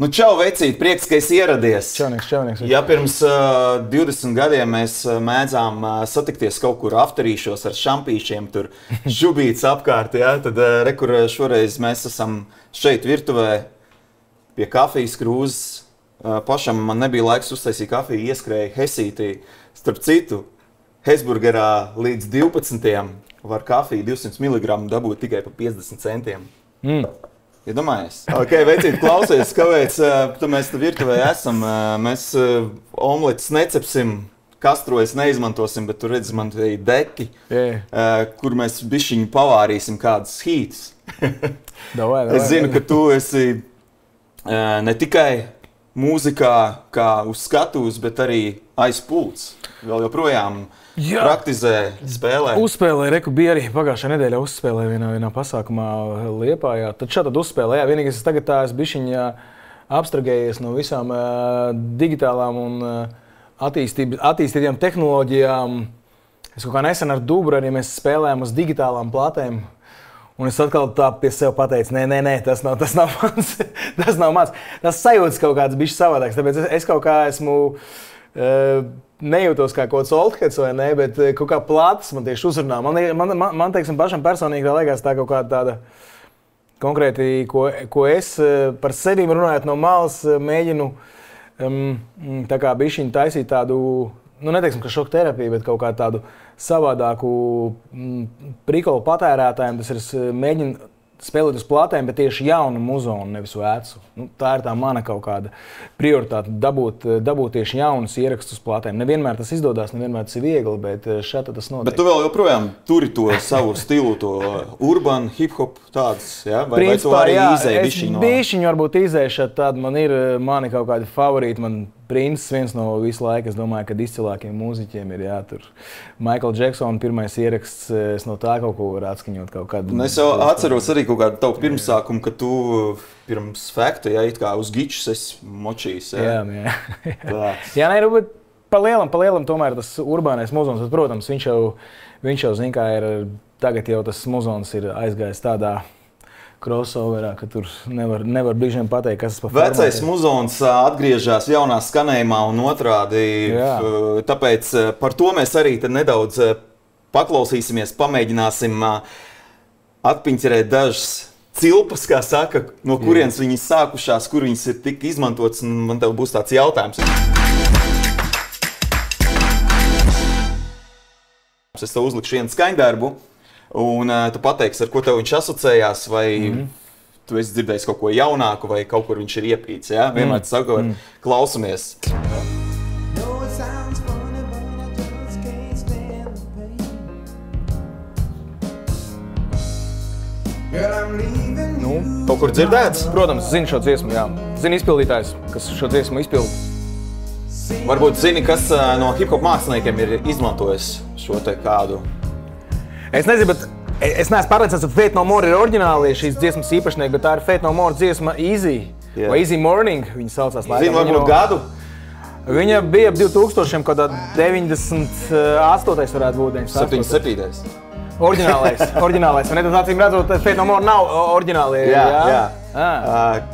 Nu, čau, vecīt, prieks, ka esi ieradies. Čaunieks. Ja pirms 20 gadiem mēs mēdzām satikties kaut kur afterīšos ar šampīšiem, tur žubīts apkārt, ja, tad rekur šoreiz mēs esam šeit virtuvē pie kafijas krūzes. Pašam man nebija laiks uztaisīt kafiju, ieskrēja Hesītī. Starp citu, Hesburgerā līdz 12. var kafiju 200 mg dabūt tikai pa 50 centiem. Iedomājies? Ok, vecīt, klausies, kāpēc mēs te virtuvē esam. Mēs omletes necepsim, kastrojas neizmantosim, bet tur redz man te deki, kur mēs bišķiņu pavārīsim kādas hītas. Es zinu, ka tu esi ne tikai mūzikā kā uz skatuves, bet arī aiz pults. Vēl joprojām praktizē, spēlē. Uzspēlēja, bija arī pagājušā nedēļā uzspēlēja vienā pasākumā Liepājā. Tad šādi uzspēlēja. Vienīgais, es tagad es bišķiņā abstragējies no visām digitālām un attīstītām tehnoloģijām. Es kaut kā nesen ar Dubru arī mēs spēlējām uz digitālām platēm. Un es atkal tā pie sev pateicu, nē, tas nav mans. Tas nav mans. Tas sajūtas kaut kāds bišķi savādāks. Tāpēc es kaut kā esmu nejūtos kā kaut kāds oldheads vai ne, bet kaut kā plātas man tieši uzrunā. Man teiksim, pašam personīgi tā liekas tā kaut kāda tāda konkrēti, ko es par sevi runājot no malas mēģinu tā kā bišķiņu taisīt tādu, nu neteiksim, ka šoku terapiju, bet kaut kā tādu savādāku prikolu patērētājiem. Tas ir mēģinu spēlēt uz platēm, bet tieši jaunu muzonu, nevis vecu. Nu, tā ir tā mana kaut kāda prioritāte, dabūt tieši jaunus ierakstus uz platēm. Nevienmēr tas izdodas, nevienmēr tas ir viegli, bet šādi tas notiek. Bet tu vēl joprojām turi to savu stilu, to urban, hip-hop tāds, ja? Vai tu arī izēji bišķiņu no... Bišķiņu varbūt izēju šādi tādi, man ir mani kaut kādi favorīti, man Prince viens no visu laiku, es domāju, ka izcilākiem mūziķiem ir, jā, tur Michael Jackson pirmais ieraksts, es no tā kaut ko varu atskaņot kaut kādu. Es jau atceros arī kaut kādu tavu pirmsākumu, ka tu pirms fakta, ja, it kā uz gičus esi močījis, jā. Jā, nē, bet pa lielam tomēr tas urbānais muzons, protams, viņš jau zin, kā ir, tagad jau tas muzons ir aizgājis tādā crossoverā, ka tur nevar brīžiem pateikt, kas pa formātiem. Vecais muzons atgriežas jaunā skanējumā un otrādi, tāpēc par to mēs arī tad nedaudz paklausīsimies, pamēģināsim atpiņķerēt dažas cilpas, kā saka, no kurienes viņas sākušās, kur viņas ir tik izmantotas, un man tev būs tāds jautājums. Es tev uzlikšu vienu skaņdarbu. Un tu pateiksi, ar ko tev viņš asociējās, vai tu esi dzirdējis kaut ko jaunāku, vai kaut kur viņš ir iepīts, ja? Vienmēr sakot, klausamies. Nu, kaut kur dzirdēts? Protams, zinu šo dziesmu, jā. Zinu izpildītājs, kas šo dziesmu izpild. Varbūt zini, kas no hip-hop māksliniekiem ir izmantojis šo te kādu? Es nezinu, bet es neesmu pārliecināts, ka Faith No More ir oriģināli šīs dziesmas īpašnieki, bet tā ir Faith No More dziesma Easy, vai Easy Morning, viņa saucās laikam. Zini, varbūt gadu? Viņa bija 2000, kādā 98. varētu būt. 77. Oriģinālais. Un acīm redzot, Faith No More nav oriģināli. Jā.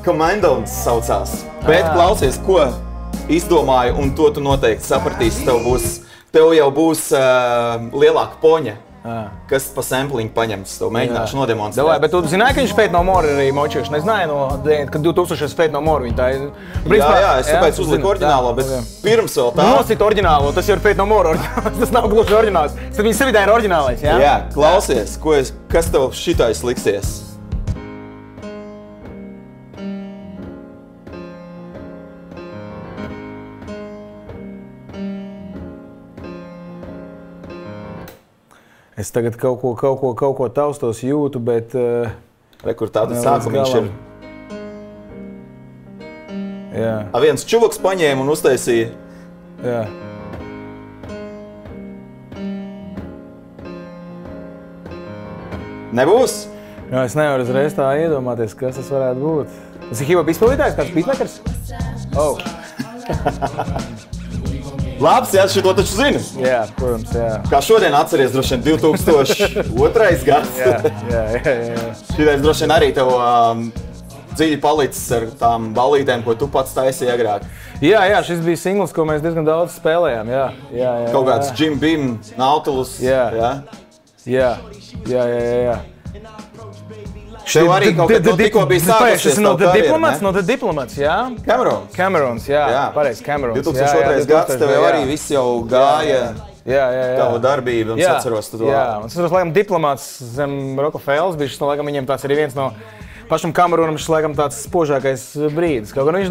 Commandos saucās. Bet klausies, ko izdomāju, un to tu noteikti sapratīsi, tev jau būs lielāka poņa. Kas pa samplingu paņemts, to mēģināšu nodemonstrēt. Davai, bet tu zināji, ka viņš Faith No More ir arī močījuši? Nezināju, ka 2000 Faith No More viņa tā ir. Jā, es tāpēc uzliku oriģinālo, bet pirms vēl tā. Nosīt oriģinālo, tas jau ir Faith No More oriģināls, tas nav gluži oriģināls. Tad viņa sevitā ir oriģinālais, jā? Jā, klausies, kas tev šitais liksies? Es tagad kaut ko taustos jūtu, bet... Kur tādu sākumu viņš ir. Jā. Viens čuvaks paņēma un uztaisīja. Jā. Nebūs? Jā, es nevaru uzreiz tā iedomāties, kas tas varētu būt. Tas ir hip-hop izpildītājs, kāds beatmakers? Oh. Labs, jā, šito taču zini. Jā, protams, jā. Kā šodien atceries, droši vien 2002. gads. Jā. Šitais droši vien arī tev dziļi palicis ar tām ballītēm, ko tu pats taisīji agrāk. Jā, šis bija singls, ko mēs diezgan daudz spēlējām. Jā. Kaut kāds Jim Beam, Nautilus. Jā. Tev arī kaut kad tikko bija sākusies no The Diplomats, no The Diplomats, jā? Camerons, jā. Pareizi, Camerons. 2002. gads tev arī viss jau gāja. Jā. Tavu darbību, un es atceros to. Jā, un es atceros, laikam, Diplomats zem Rockefellers bija šis, laikam, viņam tāds arī viens no pašam Kamerunam šis, laikam, tāds spožākais brīdis. Kaut gan viņš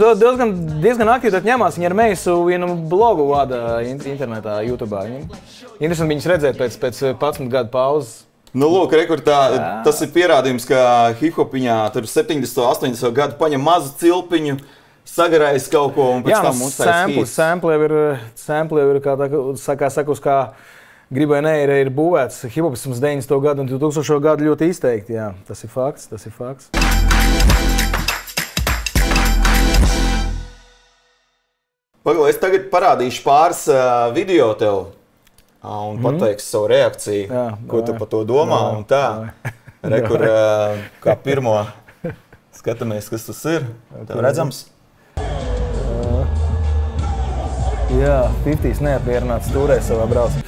diezgan aktīvi ņemās, viņa ar meisu vienu blogu vada internetā, YouTube'ā. Interesanti viņus redzēt pēc 11 gadu pauzes. Nu, lūk, tas ir pierādījums, ka hip-hopiņā tur 70. 80. gadu paņem mazu cilpiņu, sagarājas kaut ko un pēc tam mums taisa hīts. Sample jau ir, kā sakus, kā gribēja ne, ir būvēts hip-hopisms 90. gadu un 2000. gadu ļoti izteikti. Jā, tas ir fakts. Pagaidām, es tagad parādīšu pāris video tev. Un pateiks savu reakciju, ko tu par to domā un tā. Rekur, kā pirmo skatāmies, kas tas ir. Tev redzams? Jā, 50s neapmierināts turē savā braucā.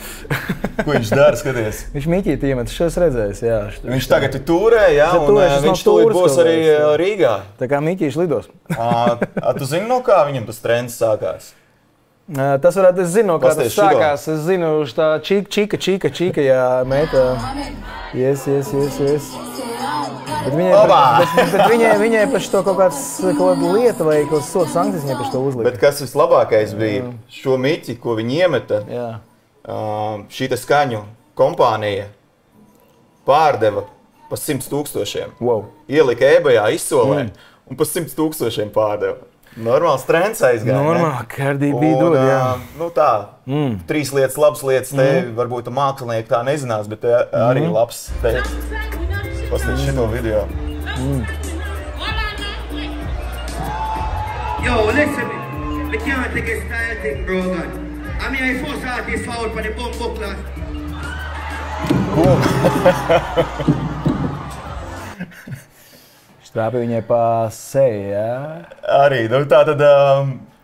Ko viņš dara, skaties? Viņš miķīti iemet, šeit redzējis, jā. Viņš tagad ir turē, jā, un viņš tūlīt būs arī Rīgā. Tā kā miķīši lidos. Tu zini, no kā viņam tas trends sākās? Tas varētu, es zinu, kā tas sākās. Es zinu, tā čika, jā, meita. Yes. Bet viņai paši to kaut kāda lieta vai kaut kāds sots sankcijas viņai paši to uzlika. Bet kas vislabākais bija? Šo miķi, ko viņi iemeta, šī skaņu kompānija pārdeva pa 100 000. Wow. Ielika eBayā, izsolē un pa 100 000 pārdeva. Normāls trends aizgāja. Normāli, Cardi B dod, jā. Nu tā, 3 lietas, labas lietas, te varbūt mākslinieki tā nezinās, bet arī labs te. Pastāv šito video. Yo, listen me. We can't take a style thing, bro, God. I mean, I force artist foul for the bumbo class. Strāpīja viņai pa seju, jā? Arī, nu tā tad,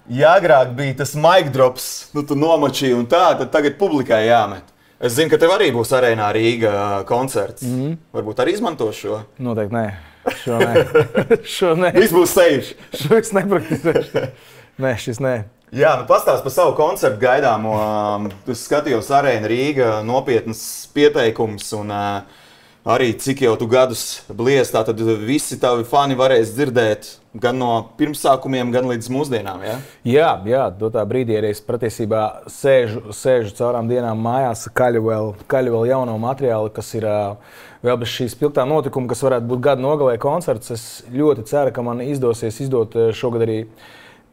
ja agrāk bija tas mic drops, nu tu nomačīji un tā, tad tagad publikai jāmet. Es zinu, ka tev arī būs arēnā Rīga koncerts. Varbūt arī izmanto šo? Noteikti nē. Šo nē. Viss būs sejš. Šo es nepraktizēšu. Nē, šis nē. Jā, nu pastāst par savu koncertu gaidāmo. Tu skatījos arēna Rīga, nopietnas pieteikums un arī cik jau tu gadus blies, tātad visi tavi fani varēs dzirdēt gan no pirmsākumiem, gan līdz mūsdienām, ja? Jā, dotā brīdī arī es patiesībā sēžu caurām dienām mājās, kaļu vēl jauno materiālu, kas ir vēl bez šīs pilktā notikuma, kas varētu būt gada nogalē koncerts. Es ļoti ceru, ka man izdosies izdot šogad arī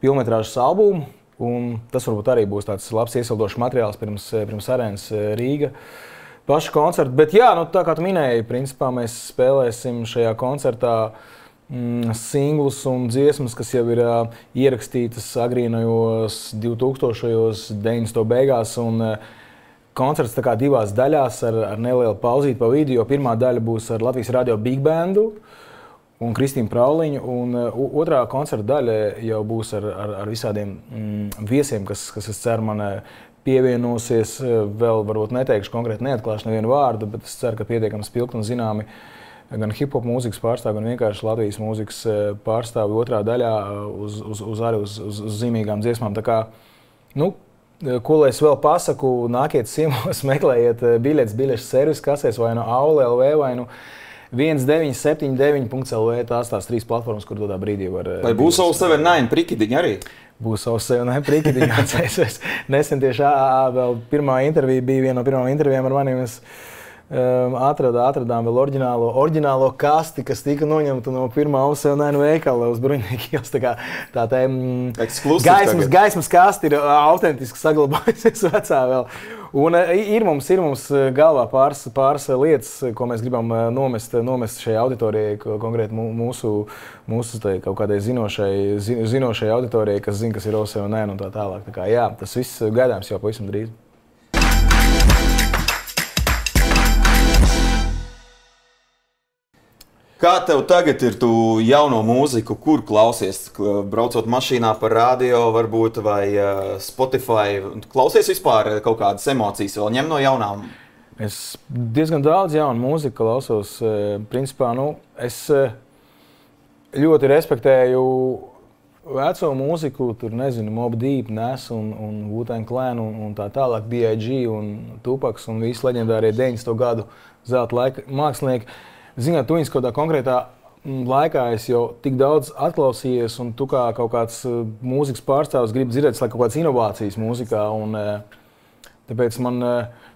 pilnmetrāžas albumu, un tas varbūt arī būs tāds labs iesildošs materiāls pirms arēnas Rīga. Pašu koncertu, bet jā, nu tā kā tu minēji, principā mēs spēlēsim šajā koncertā singlus un dziesmas, kas jau ir ierakstītas agrīnajos 2000. 90. beigās, un koncerts tā kā divās daļās ar nelielu pauzīti pa vidu, jo pirmā daļa būs ar Latvijas radio Big Bandu un Kristīnu Prauliņu, un otrā koncerta daļa jau būs ar visādiem viesiem, kas es ceru man pievienosies, vēl varbūt neteikšu konkrēti, neatklāšu nevienu vārdu, bet es ceru, ka pietiekami spilgti un zināmi gan hip-hop mūzikas pārstāvi, gan vienkārši Latvijas mūzikas pārstāvi otrā daļā uz zīmīgām dziesmām. Tā kā, nu, ko lai es vēl pasaku, nākiet ciemos, meklējiet biļešu servisu kasēs vai no Aule LV vai no 1979.lv, tās 3 platformas, kur tādā brīdī var... Vai būs All 79 prikidiņi arī? Būs All 79 prikidiņi, atceros. Nesen tieši vēl pirmā intervija bija viena no pirmām intervijām ar maniem. Mēs atradām vēl oriģinālo kasti, kas tika noņemta no pirmā All 79 veikala uz Bruņnieku ielas. Tā gaismas kasti ir autentiski saglabājusies vecā vēl. Un ir mums galvā pāris lietas, ko mēs gribam nomest šajai auditorijai, konkrēti mūsu kaut kādai zinošai auditorijai, kas zina, kas ir All 79 un tā tālāk. Tā kā, jā, tas viss gaidāms jau pavisam drīz. Kā tev tagad ir tu jauno mūziku, kur klausies? Braucot mašīnā par radio varbūt vai Spotify? Klausies vispār kaut kādas emocijas vēl ņem no jaunām? Es diezgan daudz jaunu mūziku klausos. Principā, es ļoti respektēju veco mūziku, tur nezinu, Mobb Deep, Nas un Wu-Tang Clan un tā tālāk, B.I.G. un Tupacs un visi leģendārie 90. gadu zelta laika mākslinieki. Zināt, tu viņas kaut kādā konkrētā laikā es jau tik daudz atklausījies, un tu kā kaut kāds mūzikas pārstāvs gribi dzirdēt kaut kādas inovācijas mūzikā. Un, tāpēc man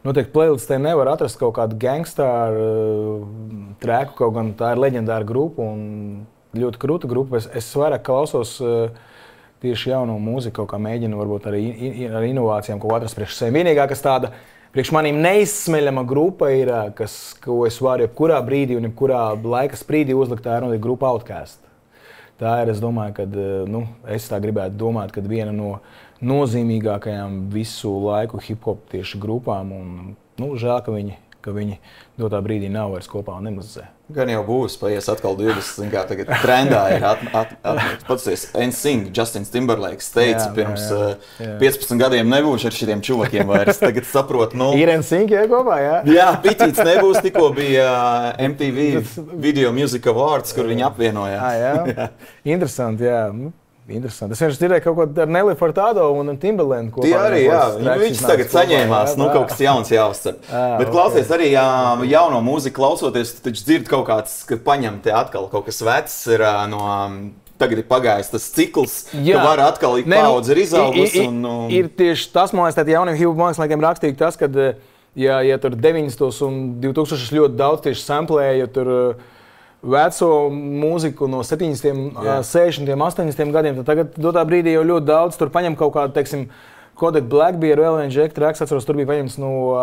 noteikti playlistē nevar atrast kaut kādu gangstāru treku, kaut gan tā ir leģendāra grupa un ļoti krūta grupa. Es vairāk klausos tieši jauno mūziku, kaut kā mēģinu varbūt arī ar inovācijām kaut ko atrast priekš sevi. Vienīgā, kas tāda priekš manīm neizsmeļama grupa ir, ko es varu jebkurā brīdī un jebkurā laika sprīdī uzlikt, tā ir grupa Outkast. Tā ir, es domāju, kad, es tā gribētu domāt, kad viena no nozīmīgākajām visu laiku hip-hop tieši grupām, un žēl, ka viņi dotā brīdī nav vairs kopā un nemazē. Gan jau būs, paies atkal 20, kā tagad trendā ir pats NSYNC, Justins Timberlakes teica, pirms 15 gadiem nebūšu ar šitiem čuvakiem vairs, tagad saprotu, Ir NSYNC, kopā, jā? Jā, pitīts nebūs, tikko bija MTV Video Music Awards, kur viņi apvienoja. Jā. Interesanti, jā. Interesanti. Es vienkārši dzirdēju kaut ko ar Nelly Furtado un Timberland kopā. Tie arī, jā. Viņš tagad saņēmās, kaut kas jauns jāuzcer. Bet klausies arī jauno mūziku klausoties, tu taču dzirdi kaut kāds, ka paņem te atkal kaut kas vecs ir no... Tagad ir pagājis tas cikls, ka var atkal paudze ir izaugus. Ir tieši tas, man liekas, jauniem hip-hop māksliniekiem rakstīgi tas, kad, ja tur 90. un 2000 ļoti daudz tieši samplēja, tur veco mūziku no 70., 60., 80. gadiem, tad tagad dotā brīdī jau ļoti daudz tur paņem kaut kādu, teiksim, Kodak Black bija L.N. Jack tracks, atceros, tur bija paņemts no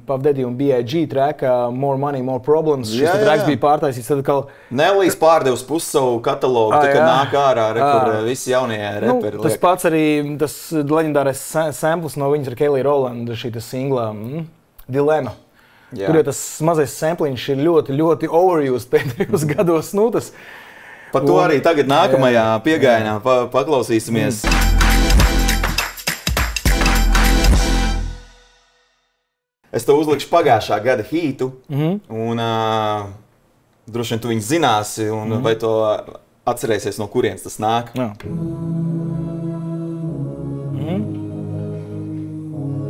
Puff Daddy un B.I.G. tracka More Money, More Problems. Šis tracks bija pārtaisīts. Nellijs pārdevs pusi savu katalogu, tā kā nāk ārā, kur visi jaunie reperi liek. Tas pats arī, tas leģendārais samples no viņas ar Kelly Rowland, šī singlā Dilemma. Tur jau tas mazais sampliņš ir ļoti, ļoti overused pēdējos gados. Par to arī tagad nākamajā piegājienā paklausīsimies. Es tev uzlikšu pagājušā gada hītu, un droši vien tu viņu zināsi, un vai to atcerēsies, no kurienes tas nāk.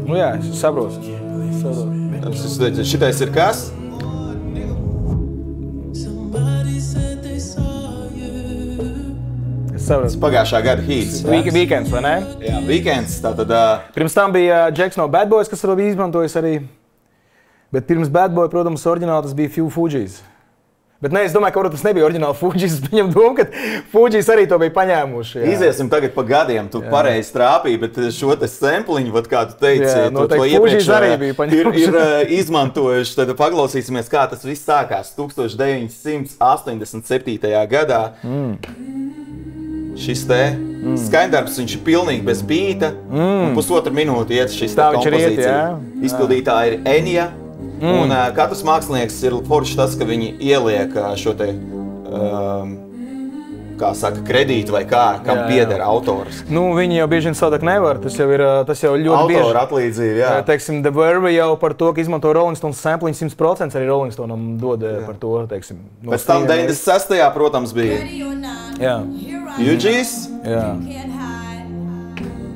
Jā, es saprotu. Šitais ir kas? Tas pagājušā gada hīts. Weekends, vai ne? Jā, Weekends. Tātad... Pirms tam bija Jacks no Bad Boys, kas arī izmantojas arī. Bet pirms Bad Boy, protams, oriģināli tas bija Few Fugees. Bet ne, es domāju, ka tas nebija oriģināli Fugees. Es viņam domāju, ka Fugees arī to bija paņēmuši. Jā. Iziesim tagad pa gadiem. Tu pareizi trāpīji, bet šo te sampliņu, kā tu teici, to iepriekš arī bija paņēmuši. Ir izmantojuši. Tad paklausīsimies, kā tas viss sākās 1987. gadā. Šis te skaņdarbs, viņš ir pilnīgi bez bīta. Un pusotru minūti iet šis te kompozīcija. Izpildītāja ir Enija. Un katrs mākslinieks ir forši tas, ka viņi ieliek šo te, kā saka, kredītu vai kam pieder autors. Viņi jau bieži vien savukārt nevar, tas jau ļoti bieži. Autora atlīdzība, jā. Teiksim, The Verve jau par to, ka izmanto Rolling Stones sampliņu 100% arī Rolling Stone'am dod par to, teiksim. Pēc tam 96. protams, bija UGs.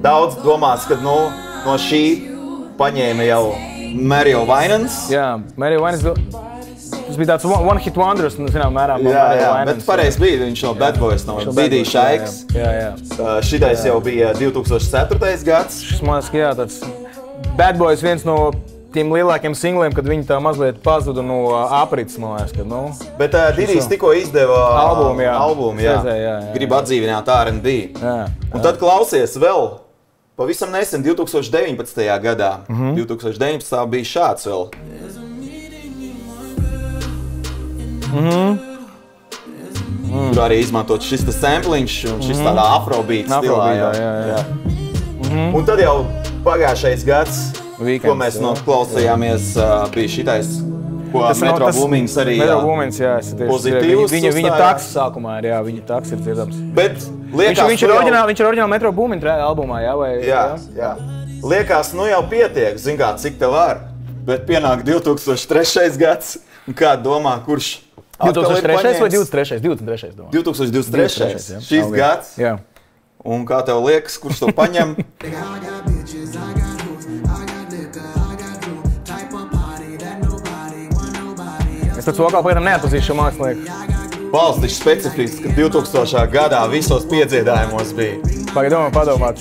Daudz domās, ka no šī paņēma jau Mario Winans. Jā, Mario Winans tas bija tāds one hit wonders, zinām, mērā. Jā, bet pareizi bija, viņš no Bad Boys, no Diddy Shakes. Šitais jau bija 2004. gads. Šis man liekas, tāds Bad Boys viens no tiem lielākiem singliem, kad viņi tā mazliet pazuda no aprits, man liekas. Bet Diddy's tikko izdeva albumu, jā. Grib atdzīvināt R&B. Un tad klausies vēl. Pavisam nesen, 2019. gadā. 2019. bija šāds vēl. Tur arī izmantot šis sampliņš un šis tādā afrobeat stilā. Jā. Un tad jau pagājušais gads, ko mēs klausījāmies, bija šitais Ko Metro Boomiņas arī Metro Boomiņas, jā. Pozitīvs Viņa taks sākumā ir, jā, viņa taks ir dzirdams. Bet liekas, viņš ir oriģināli Metro Boomiņa albumā, jā, vai? Jā. Liekas, nu jau pietiek, zin kā, cik tev var. Bet pienāk 2003. gads, un kā domā, kurš 2003. vai 23. 23. domā. 2023. Šīs gads. Jā. Un kā tev liekas, kurš to paņem? Es pēc vokāla pagaidām neatpazīšu šo mākslinieku. Valstiski specifisks, ka 2000. gadā visos piedziedājumos bija. Pagaidām padomāt.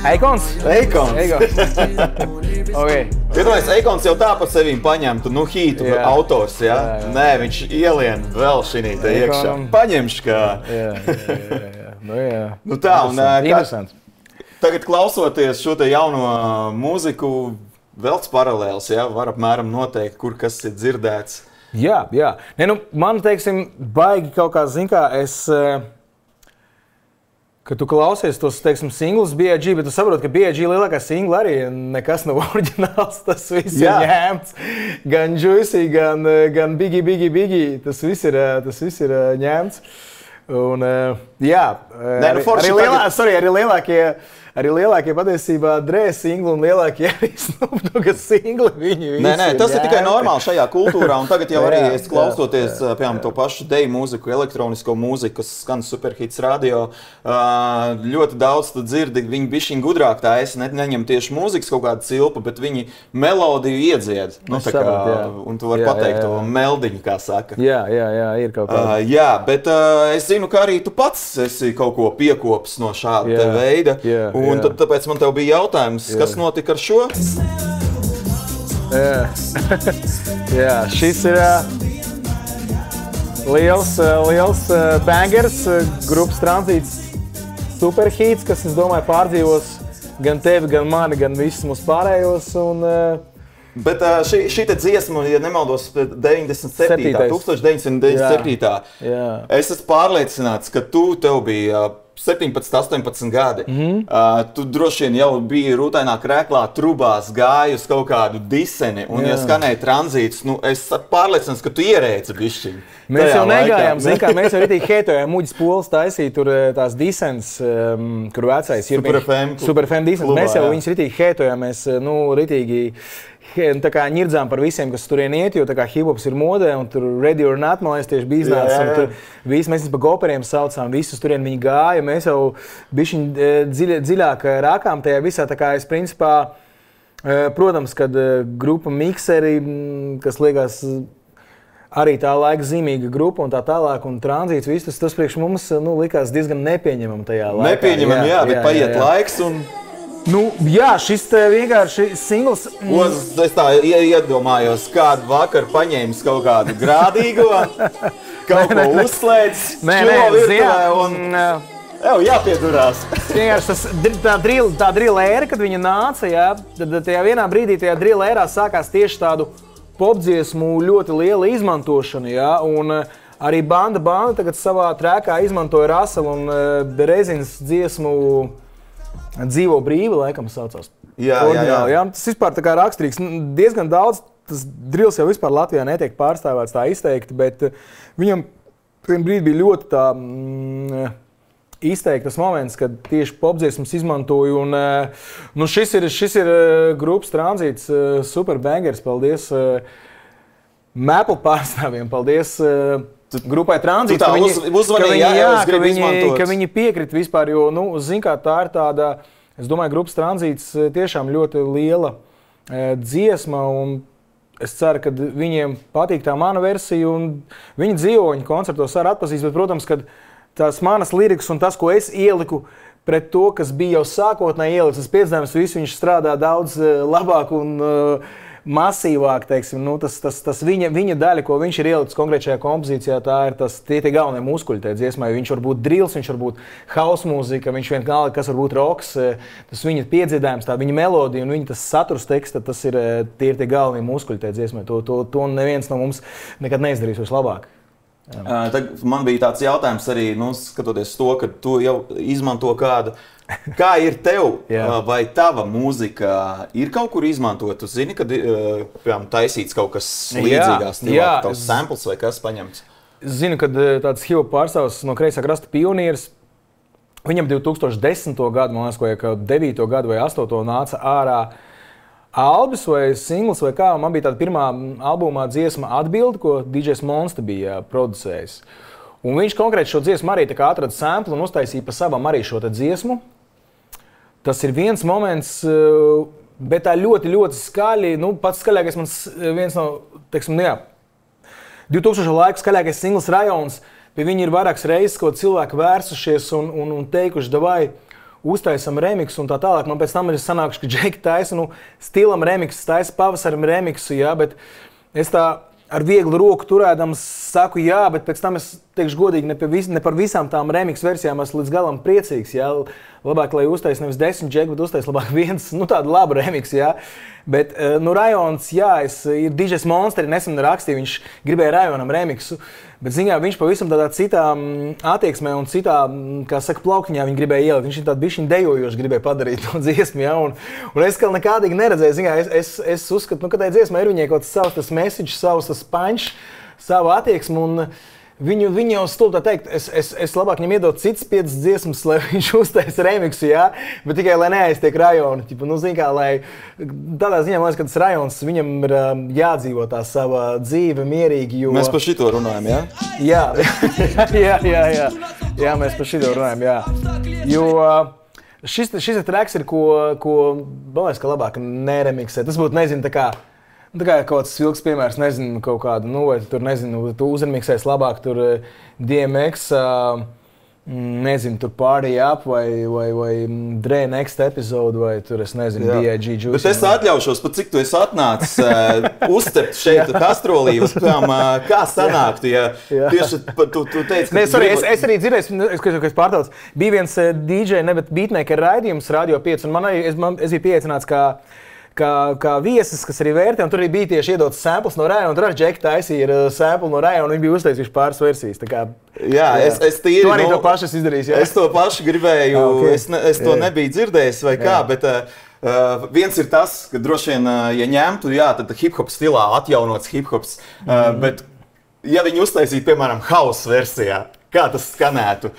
Eikons? Okay. Iedomājies, Eikons jau tā par sevīm paņemtu, nu, hītu autors, jā? Nē, viņš ielien vēl šinī te iekšā. Paņemš kā. Jā. Nu tā, un interesanti. Tagad klausoties šo te jauno mūziku, velc paralēls, jā? Var apmēram noteikt, kur kas ir dzirdēts. Jā. Ne, nu, man, teiksim, baigi kaut kā, zin kā, kad tu klausies tos, teiksim, singlus B.I.G., bet tu saproti, ka B.I.G. lielākā singla arī nekas nav oriģināls, tas viss ir ņēmts. Gan Juicy, gan Biggie, tas viss ir ņēmts. Un, jā, arī lielākie patiesībā Dre singli un lielākie arī Snoop Dogga singli, viņi visi Nē, tas ir tikai normāli šajā kultūrā, un tagad jau arī es klausoties, piemēram, to pašu deju mūziku, elektronisko mūziku, kas skan Superhits radio, ļoti daudz tu dzirdi, viņi bišķiņ gudrāk tā neņem tieši mūzikas kaut kādu cilpu, bet viņi melodiju iedzied, nu tā kā, un tu vari pateikt to meldiņu, kā saka. Jā, ir kaut kā. Jā, bet es zinu, ka arī tu pats esi kaut ko piekopis no šāda veida. Un tāpēc man tev bija jautājums, kas notika ar šo? Jā, šis ir liels bangers, grupas Tranzīts Superhits, kas, es domāju, pārdzīvos gan tevi, gan mani, gan visus mūs pārējos. Bet šī te dziesma, ja nemaldos, 1997. Es esmu pārliecināts, ka tev bija 17, 18 gadi. Tu droši vien jau biji rūtainā krēklā, trubās, gāji uz kaut kādu diseni, un ja skanēja Tranzīts, nu es pārliecināts, ka tu ierēci bišķiņu. Mēs jau negājām, zin kā, mēs jau ritīgi heitojām, Muģis Pols taisīja tur tās disens, kur vecais ir Super FM disens. Mēs jau viņus ritīgi heitojām, mēs, nu, ritīgi tā kā ņirdzām par visiem, kas turien iet, jo tā kā hip-hops ir modē, un tur Ready or Not, man liekas, tieši biznās, un tur visi, mēs pa goperiem saucām, visus turien viņi gāja, mēs jau bišķiņ dziļāk rākām tajā visā, tā kā es principā, protams, kad grupa Mikseri, kas liekas arī tā laika zīmīga grupa un tā tālāk, un Tranzīts, viss tas priekš mums, nu, likās diezgan nepieņemam tajā laikā. Nepieņemam, jā, bet paiet laiks un... Nu, jā, šis vienkārši singls... Es tā iedomājos, kādu vakaru paņēmis kaut kādu grādīgo, kaut ko uzslēdz, čulo virtuvē un... jāpiedurās. Vienkārši tā drila ēra, kad viņa nāca, jā, tad tajā vienā brīdī tajā drila ērā sākās tieši tādu popdziesmu ļoti liela izmantošana, jā, un arī banda tagad savā trēkā izmantoja Russell un Berezins dziesmu Dzīvo brīvi, laikam saucās. Jā. Tas vispār tā kā raksturīgs. Diezgan daudz, tas drils jau vispār Latvijā netiek pārstāvēts tā izteikti, bet viņam brīdī bija ļoti tā izteiktas moments, kad tieši popdziesmas izmantoju. Un, nu šis ir grupas Tranzīts Super Bangers. Paldies Maple pārstāvjiem, paldies grupai Tranzīts, ka viņi piekrit vispār, jo, nu, zin kā, tā ir tāda, es domāju, grupas Tranzīts tiešām ļoti liela dziesma, un es ceru, ka viņiem patīk tā mana versija, un viņi dzīvo, viņi koncertos arī atpazīst, bet, protams, kad tās manas lirikas un tas, ko es ieliku pret to, kas bija jau sākotnēji ielikts, tas piedzīvojums, visu viņš strādā daudz labāk un masīvāk, teiksim, nu, tas viņa daļa, ko viņš ir ielicis konkrēt šajā kompozīcijā, tā ir tie galvenie muskuļi tajā dziesmā. Viņš var būt drils, viņš var būt house mūzika, viņš vienalga, kas var būt roks, tas viņa piedziedājums, tā viņa melodija un viņa tas saturs teksta, tas ir tie galvenie muskuļi tajā dziesmā. To neviens no mums nekad neizdarīs vairs labāk. Man bija tāds jautājums arī, nu, skatoties to, ka tu jau izmanto kādu Kā ir tev? Vai tava mūzika ir kaut kur izmantot? Tu zini, kad taisīts kaut kas līdzīgās stilā, kaut kas samples vai kas paņemts? Zinu, kad tāds hip-hop pārstāvs no kreisā krasta Pionieris, viņam 2010. gadu, man liekas, ka 9. gadu vai 8. nāca ārā albums vai singls vai kā. Man bija tāda pirmā albumā dziesma Atbildi, ko DJs Monsta bija producējis. Un viņš konkrēti šo dziesmu arī atrada sampli un uztaisīja pa savam arī šo dziesmu. Tas ir viens moments, bet tā ļoti, ļoti skaļi. Pats skaļākais man viens no, 2000 laiku skaļākais singls Rajons. Pie viņa ir vairākas reizes, ko cilvēki vērsušies un teikuši, davai, uztaisam remiksu un tā tālāk. Man pēc tam ir sanākuši, ka Džeki taisa, stilam remiksu, taisa pavasaram remiksu, jā, bet es tā ar vieglu roku turēdams saku jā, bet pēc tam es teikšu godīgi, ne par visām tām remiksu versijām esmu līdz galam priecīgs, jā. Labāk, lai uztais nevis 10 Džeki, bet uztais labāk viens, tādu labu remiksu, jā. Bet, Rajons, jā, ir DJs Monsteri, nesen rakstīja, viņš gribēja Rajonam remiksu, bet ziņā viņš pavisam tādā citā attieksmē un citā, kā saka, plauktiņā viņi gribēja ielikt. Viņš ir tādu bišķiņu dejojoši gribēja padarīt to dziesmu, jā, un es kā nekādīgi neredzēju, ziņā, es uzskatu, ka tai dziesmai ir viņai kaut savs tas message, savs tas punch, savu attieksmu, un Viņu jau stulbi tā teikt, es labāk viņam iedot citas 5 dziesmas, lai viņš uztais remiksu, jā, bet tikai, lai neaiztiek Rajonu. Zin kā, lai tādā ziņā, man liekas, ka tas Rajons, viņam ir jādzīvo tā sava dzīve mierīgi, jo... Mēs par šito runājam, jā? Jā, mēs par šito runājam, jā. Jo šis tracks ir, ko man liekas, ka labāk neremiksē. Tas būtu, nezinu, tā kā kaut kāds vilks piemērs, nezinu, kaut kādu, vai tur, nezinu, tu uzremiksēs labāk, tur DMX, nezinu, tur Party Up vai Dre Next Episode, vai tur, es nezinu, B.I.G. Juice. Bet es atļaušos, pat cik tu esi atnācis uztept šeit kastrolī, kā sanāktu, ja tieši tu teici, ka... Es arī dzirdēju, es pārtaucu, bija viens DJ, ne, bet beatmaker raidījums Radio 5, un es biju pieaicināts kā viesis, kas arī vērtē, un tur arī bija tieši iedots samples no Rajona, un tur arī Džeki taisīja sample no Rajona, un viņi bija uztaisījuši pāris versijas. Jā, es tīri... Tu arī to pašu esi izdarījis, jā? Es to pašu gribēju, es to nebiju dzirdējis vai kā, bet viens ir tas, ka droši vien, ja ņemtu, jā, tad hip-hop stilā atjaunots hip-hops, bet ja viņi uztaisītu, piemēram, house versijā, kā tas skanētu?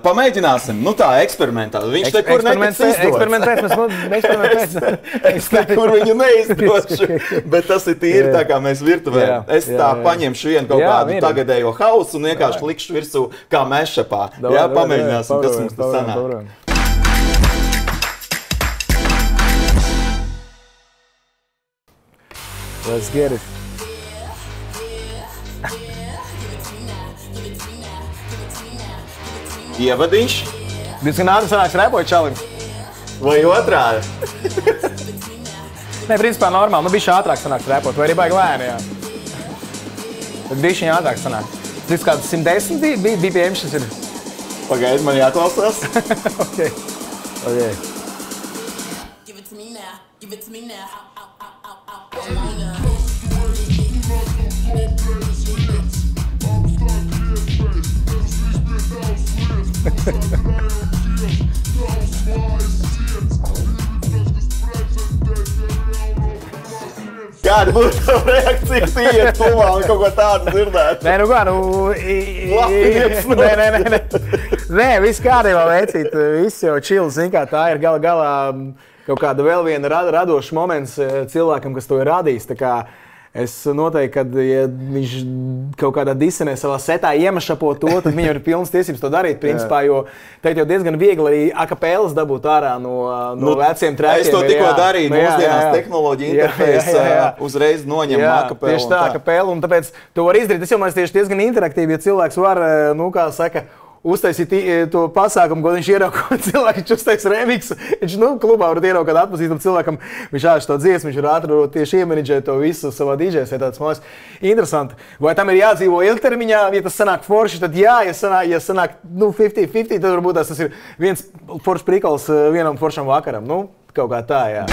Pamēģināsim, tā, eksperimentāli. Viņš te kur netiks izdots. Es te kur viņu neizdošu, bet tas ir tīri tā kā mēs virtuvē. Es tā paņemšu vienu kaut kādu tagadējo hausu un vienkārši likšu virsū kā mešapā. Jā, pamēģināsim, kas mums tas sanāk. Let's get it. Ievadiņš. Diezgan ātri sanāks repoju čalim. Vai otrādi? Nē, principā normāli. Bišķi ātrāk sanāks repot, vai arī baigi lēni, jā. Bet bišķiņi ātrāk sanāk. Tas kāds 110 BPM šis ir. Pagaidi, man jāklausās. Ok. Give it to me now. Give it to me now. Kāda būtu tava reakcija, tu iet klubā un kaut ko tādu dzirdētu? Nē, viss kārībā veicīt, viss jau čils, zin kā, tā ir galā kaut kāda vēl viena radošs moments cilvēkam, kas to ir radījis, tā kā es noteikti, kad ja viņš kaut kādā disenē savā setā iemašapo to, tad viņam ir pilnas tiesības to darīt, principā, jo teikt jau diezgan viegli arī akapēlas dabūt ārā no veciem trackiem. Es to tikko darīju, mūsdienās tehnoloģija interfejs uzreiz noņem akapēlu. Tieši tā, akapēlu, un tāpēc to var izdarīt. Tas jau man tieši diezgan interaktīvi, ja cilvēks var, kā saka, uztaisīt to pasākumu, ko viņš ierauga cilvēku, viņš uztais remiksu. Viņš, klubā var ierauga kādu atpazīstam cilvēkam, viņš āši to dziesmu, viņš var ātri tieši iemenedžēt to visu savā DJs. Tāds, man liekas, interesanti. Vai tam ir jādzīvo ilgtermiņā, ja tas sanāk forši, tad jā, ja sanāk 50-50, tad varbūt tas ir viens foršs prikals vienam foršam vakaram. Kaut kā tā, jā.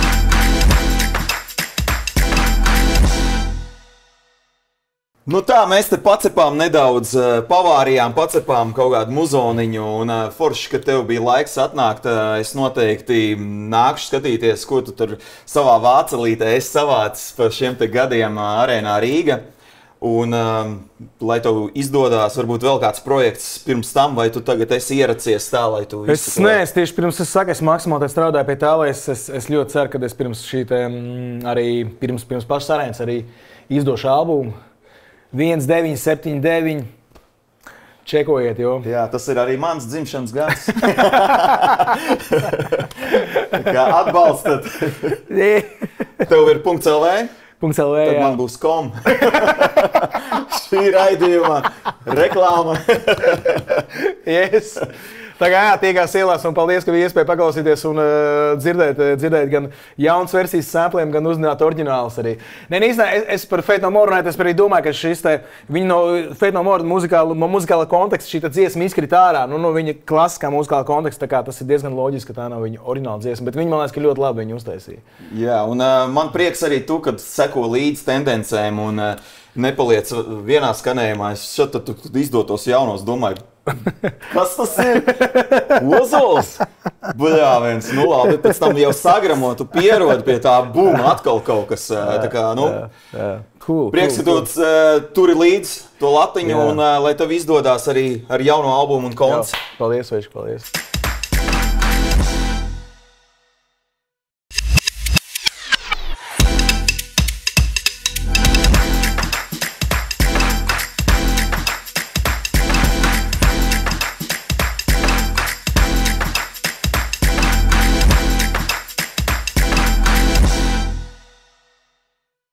Nu tā, mēs te pacepām nedaudz, pavārījām, pacepām kaut kādu muzoniņu, un forši, ka tev bija laiks atnākt, es noteikti nākšu skatīties, ko tu tur savā vācelītē esi savācis par šiem te gadiem Arēnā Rīga. Un, lai tev izdodas, varbūt vēl kāds projekts pirms tam, vai tu tagad esi ieracies tā, lai tu visu... Es tieši pirms es saku, es maksimāli strādāju pie tā, lai es ļoti ceru, ka es pirms šī te, arī pirms pašas Arēnas arī izdošu albumu 1979. Čekojiet, jo. Jā, tas ir arī mans dzimšanas gads. Kā atbalstat. Tev ir .lv? .lv, tad jā. Man būs kom. Šī raidījuma reklāma. Yes. Tā kā jā, tiekās ielās, un paldies, ka bija iespēja paklausīties un dzirdēt gan jaunas versijas sampliem, gan uzzināt oriģinālus arī. Nē, es par Faith No More runāju, es arī domāju, ka šis te, viņa no Faith No More muzikāla konteksta šī dziesma izkrita ārā, no viņa klasiskā muzikāla konteksta, tā kā tas ir diezgan loģiski, ka tā nav viņa oriģināla dziesma, bet viņa, man liekas, ka ļoti labi viņu uztaisīja. Jā, un man prieks arī tu, kad seko līdz tendencēm un nepaliec vienā skanējumā, es šeit tu izdotos jaunos, domāju, kas tas ir? Ozols? Buļā viens, nu labi, pēc tam jau sagramo, tu pierodi pie tā buma atkal kaut kas, tā kā, nu, cool, prieks, ka tu turi līdz to latiņu un lai tev izdodas arī ar jauno albumu un konts. Paldies, Veiš, paldies.